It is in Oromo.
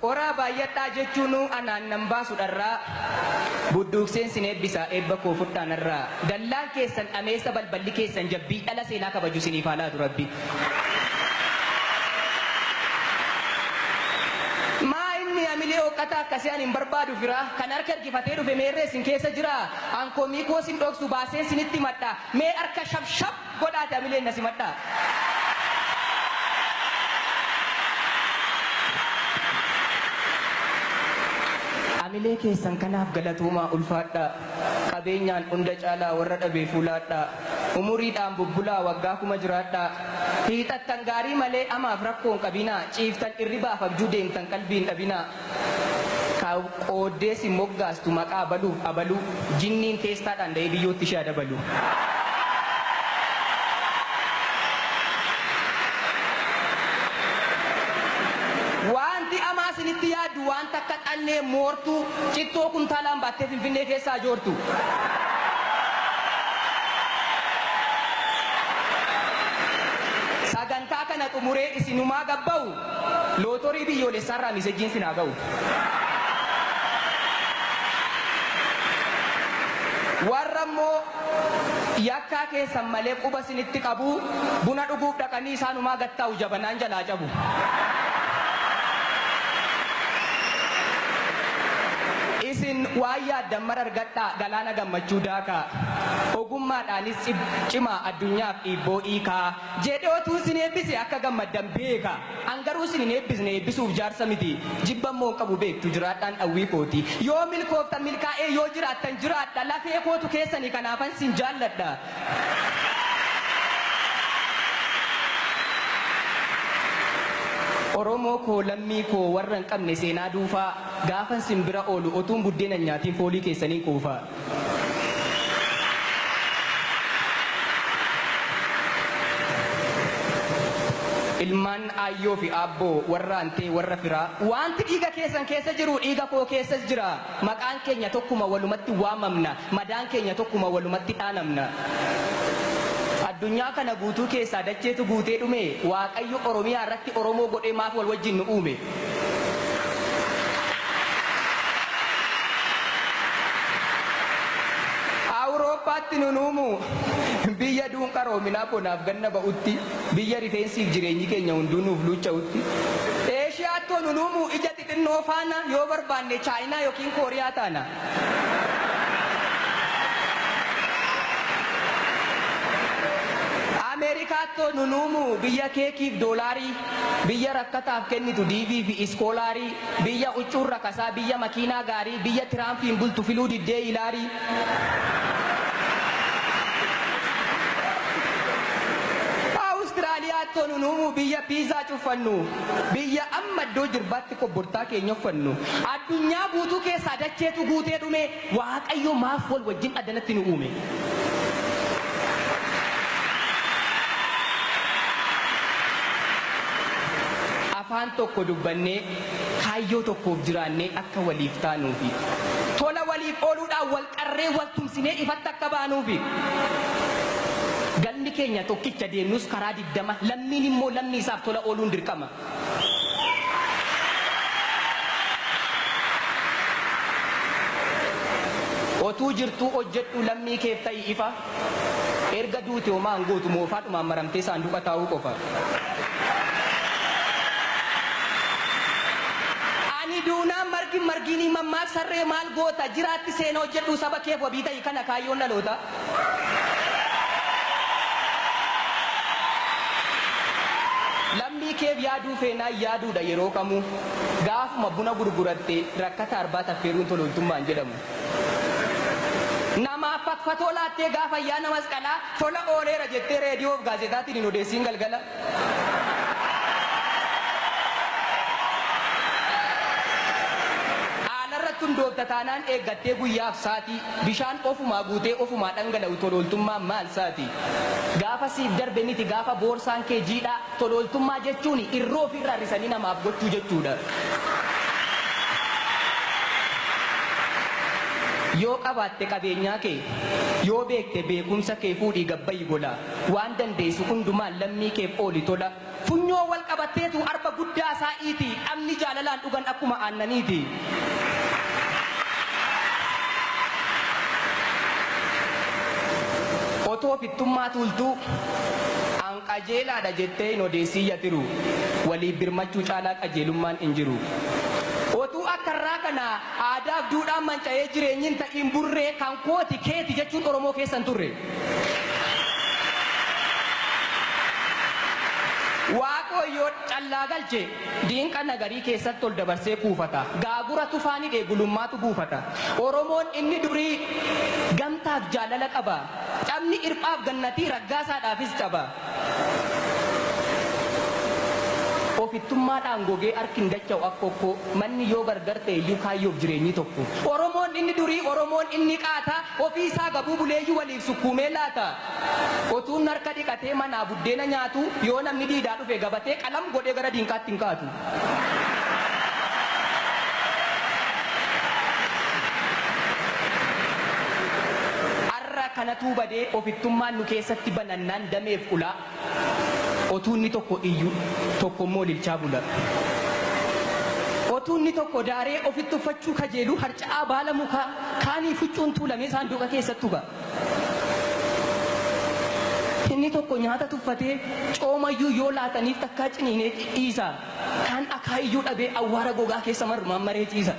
Ora baay'ataa jechuun anaan nan baasu dharraa budduuqseen sin eebbisaa eebba koo fudhaan irraa dallaan keessan ameessa balballi keessan jabbii dhala seenaa kabaju siniif haa laatu rabbi. Amilee oqqataa akkasii ani hin barbaadu fira kan harka harkifatee dhufe meerree sin keessa jira ankoo miikoo sin dhoksu baasee sinitti madha mee harka shab godhaate amilee na simadha. Amilee keessan kanaaf galatoomaa ulfaadha qabeenyaan hunda caalaa warra dhabee fuulaadha umuriidhaan bubbulaa waggaa kuma jiraadha hiixattan gaarii malee amaaf rakkoon qabina ciiftan irribaaf abjuu deemtan qalbiin dhabina qooddees moggaastu maqaa baluuf abaluu jinniin teestaadhaan da'ee biyyootti ishee dabalu. Wanti amaa sinitti yaaddu waan takka xannee moortu cittoo kuntaalaan baattee Finfinnee keessaa joortu. Sagantaa kana xumuree isinumaa gabba'u lootorii biyyoolessaarraa misejjiin sinaa ga'u. Warra immoo yakkaa keessan malee quba sinitti qabu buna dhuguuf dhaqanii isaanumaa gattaa'u jabanaan jalaa cabu. Isin waan yaaddan mara argadhaa galaana gammachuu daakaa ogummaadhaanis cimaa addunyaaf dhiibboo hiikaa jedhee otuu isin eebbise akka gammaddan beeka angaruu isin hin eebbisne eebbisuuf jaarsa miti jibban moon qabu beektu jiraadhaan dhawwii kooti yoo milkooftan milkaa'ee yoo jiraattan jiraadha lafee kootu keessanii kanaafan sin jaalladha. Oromoo koo lammii koo warra hin qabne seenaa duufaa gaafan simbira oolu otuun buddeena nyaatiin foolii keessanii kuufaa. Ilmaan ayyoo fi aabboo warra antee warra firaa wanti dhiiga keessan keessa jiru dhiiga koo keessas jira maqaan keenya tokkuma walumatti waamamna madaan keenya tokkuma walumatti dhaanamna. Addunyaa kana guutuu keessaa dacheetu guutee dhume Waaqayyo Oromiyaa irratti Oromoo godhee maaf wal wajjin nu uume. Awurooppaatti nu nuumu biyya duunqa roominaa bonaaf ganna ba'utti biyya rifeensiif jireenyi keenya hunduu nuuf luucca'utti. Eeshiyaattoo nu nuumu ija xixinnoo faana yoo barbaanne Chaayinaa yookiin Kooriyaa taana. Ameerikaatto nunuumu biyya keekiif doolaarii biyya rakkataaf kennitu diivii fi iskoolaarii biyya huccuu rakasaa biyya makiinaa gaarii biyya tiraampiin bultu filuu diddee ilaarii. Awustiraaliyaatto nunuumu biyya piizaa cuffannu biyya amma iddoo jirbaatti kobbortaa keenya uffannu addunyaa guutuu keessaa dacheetu guutee dhume Waaqayyo maaf wal wajjin addanatti nu uume. Afaan tokko dubbannee kaayyoo tokkoof jiraannee akka waliif taanuufi tola waliif ooluudhaan wal qarree wal tumsinee ifatti akka baanuufi galmi keenya tokkicha deemnus karaa 20 lammiin immoo lammii isaaf tola ooluun dirqama. Otuu jirtuu hojjedhu lammii keef ta'i ifa erga duute homaan gootu moofaadhumaan maramtee saanduqa taa'uu qofa. Duunaan margiin mammaak sarree maal goota jiraatti seenaa hojjedhu saba keef wabii ta'i kana kaayyoon dhaloota. Lammii keef yaaduu feenaa yaaduudha yeroo kamuu gaafuma buna gurguratte rakkata arbaa taffeeruun tololtummaan jedhamu. Namaaf fatfatoo laattee gaafa ayyaana masqalaa tola ooleera jettee reediyoof gaazexaatiin hin odeessiin galgala. Hundoofta taanaan eeggattee guyyaaf saatii bishaan ofumaa guutee ofumaa dhangala'u tololtummaa maal saati gaafa siif darbe miti gaafa boorsaan kee jiidhaa tololtummaa jechuun irroo ofirraa risanii namaaf gochuu jechuudha. Yoo qabaatte qabeenyaa kee yoo beekte beekumsa kee fuudhii gabbayyi gola waan dandeessu hundumaan lammii kee ooli tola funyoo wal qabatteetu arba guddaa saa'iiti dhamni jaalalaan dhugan akkuma aannaniiti. Otoo fittummaa tuultuu an qajeelaadha jettee hin odeessiyya tiru walii birmachuu caalaa qajeelummaan hin jiru. Otuu akkarraa kana aadaaf duudhaan manca'ee jireenyin ta'iin burree kan kooti keeti jechuun Oromoo keessan turre. Waaqayyo callaa galche diinqa nagarii keessatti ol dabarsee kuufata. Gaagura tufaanii dheebulummaatu buufata. Oromoon inni durii gamtaaf jaalala qaba. Cabni irphaaf gannatii raggaasaadhaafis qaba. Ofittummaadhaan gogee harkin dacha'u akkokko manni yoo gargar ta'e iyyuu kaayyoof jireenyi tokko. Oromoon inni durii Oromoon inni qaata ofii isaa gabuu buleeyyuu waliif sukkuumee laata. Otuun harka dhiqatee manaa buddeena nyaatu yoo namni diidaa dhufe gabatee qalam godhee gara diinqaatti hin kaatu. Arra kanatu badee ofittummaan nu keessatti banannaan dameef ulaa. Otuunni tokko iyyuu tokko immoo lilchaa bula. Otuunni tokko daaree ofitti uffachuu kajeelu harca'aa baala mukaa kaanii fuccuun tuulamee saanduqa keessattu ga'a. Inni tokko nyaata tuffatee coomayyuu yoo laataniif takkaa ciniinee dhiisa. Kan akka iyyuu dhabee awwaara gogaa keessa marmaan maree ciisa.